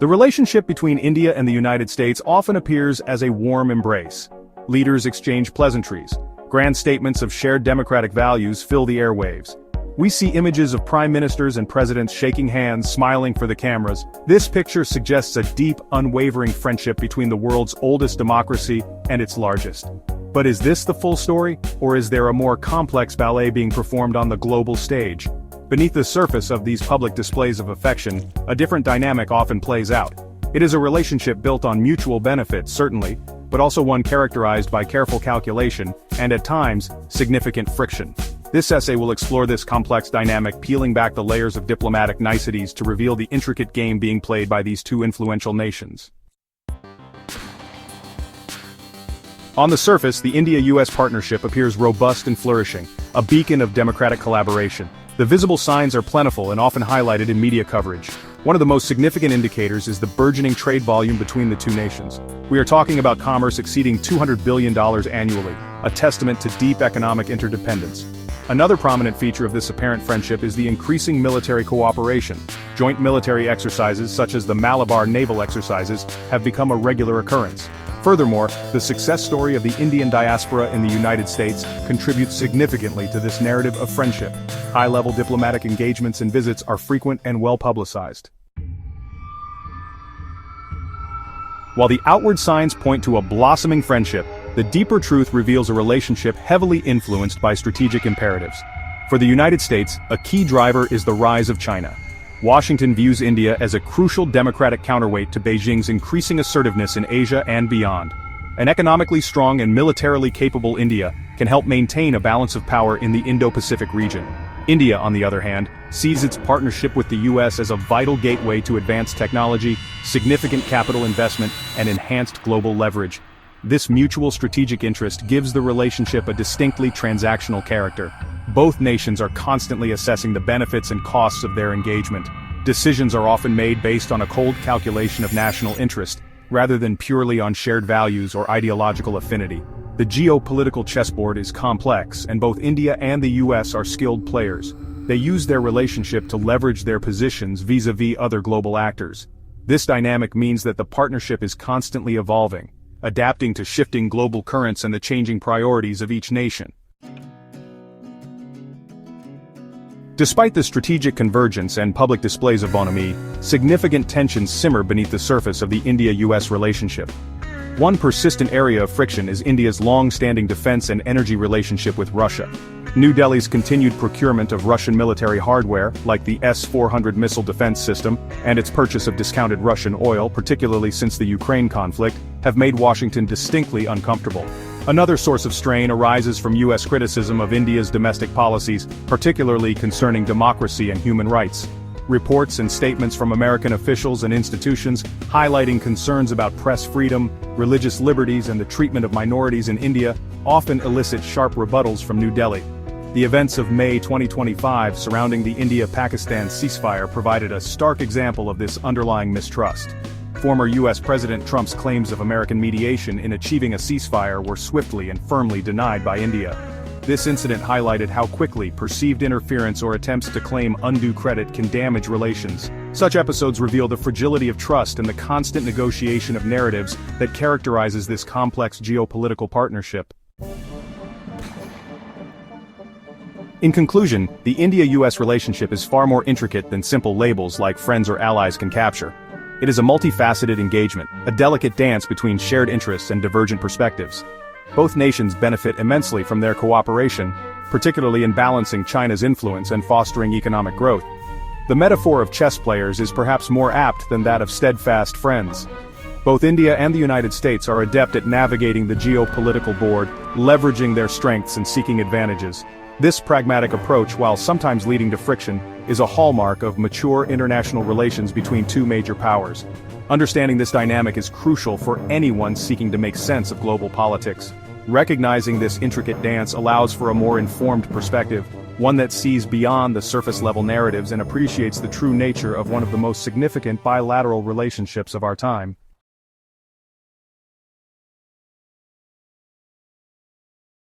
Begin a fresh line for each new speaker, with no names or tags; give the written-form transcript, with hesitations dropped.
The relationship between India and the United States often appears as a warm embrace. Leaders exchange pleasantries. Grand statements of shared democratic values fill the airwaves. We see images of prime ministers and presidents shaking hands, smiling for the cameras. This picture suggests a deep, unwavering friendship between the world's oldest democracy and its largest. But is this the full story, or is there a more complex ballet being performed on the global stage? Beneath the surface of these public displays of affection, a different dynamic often plays out. It is a relationship built on mutual benefit, certainly, but also one characterized by careful calculation, and at times, significant friction. This essay will explore this complex dynamic, peeling back the layers of diplomatic niceties to reveal the intricate game being played by these two influential nations. On the surface, the India-US partnership appears robust and flourishing, a beacon of democratic collaboration. The visible signs are plentiful and often highlighted in media coverage. One of the most significant indicators is the burgeoning trade volume between the two nations. We are talking about commerce exceeding $200 billion annually, a testament to deep economic interdependence. Another prominent feature of this apparent friendship is the increasing military cooperation. Joint military exercises such as the Malabar naval exercises have become a regular occurrence. Furthermore, the success story of the Indian diaspora in the United States contributes significantly to this narrative of friendship. High-level diplomatic engagements and visits are frequent and well-publicized. While the outward signs point to a blossoming friendship, the deeper truth reveals a relationship heavily influenced by strategic imperatives. For the United States, a key driver is the rise of China. Washington views India as a crucial democratic counterweight to Beijing's increasing assertiveness in Asia and beyond. An economically strong and militarily capable India can help maintain a balance of power in the Indo-Pacific region. India, on the other hand, sees its partnership with the US as a vital gateway to advanced technology, significant capital investment, and enhanced global leverage. This mutual strategic interest gives the relationship a distinctly transactional character. Both nations are constantly assessing the benefits and costs of their engagement. Decisions are often made based on a cold calculation of national interest, rather than purely on shared values or ideological affinity. The geopolitical chessboard is complex, and both India and the US are skilled players. They use their relationship to leverage their positions vis-à-vis other global actors. This dynamic means that the partnership is constantly evolving, adapting to shifting global currents and the changing priorities of each nation. Despite the strategic convergence and public displays of bonhomie, significant tensions simmer beneath the surface of the India-US relationship. One persistent area of friction is India's long-standing defense and energy relationship with Russia. New Delhi's continued procurement of Russian military hardware, like the S-400 missile defense system, and its purchase of discounted Russian oil, particularly since the Ukraine conflict, have made Washington distinctly uncomfortable. Another source of strain arises from US criticism of India's domestic policies, particularly concerning democracy and human rights. Reports and statements from American officials and institutions highlighting concerns about press freedom, religious liberties, and the treatment of minorities in India often elicit sharp rebuttals from New Delhi. The events of May 2025 surrounding the India-Pakistan ceasefire provided a stark example of this underlying mistrust. Former US President Trump's claims of American mediation in achieving a ceasefire were swiftly and firmly denied by India. This incident highlighted how quickly perceived interference or attempts to claim undue credit can damage relations. Such episodes reveal the fragility of trust and the constant negotiation of narratives that characterizes this complex geopolitical partnership. In conclusion, the India-US relationship is far more intricate than simple labels like friends or allies can capture. It is a multifaceted engagement, a delicate dance between shared interests and divergent perspectives. Both nations benefit immensely from their cooperation, particularly in balancing China's influence and fostering economic growth. The metaphor of chess players is perhaps more apt than that of steadfast friends. Both India and the United States are adept at navigating the geopolitical board, leveraging their strengths and seeking advantages. This pragmatic approach, while sometimes leading to friction, is a hallmark of mature international relations between two major powers. Understanding this dynamic is crucial for anyone seeking to make sense of global politics. Recognizing this intricate dance allows for a more informed perspective, one that sees beyond the surface-level narratives and appreciates the true nature of one of the most significant bilateral relationships of our time.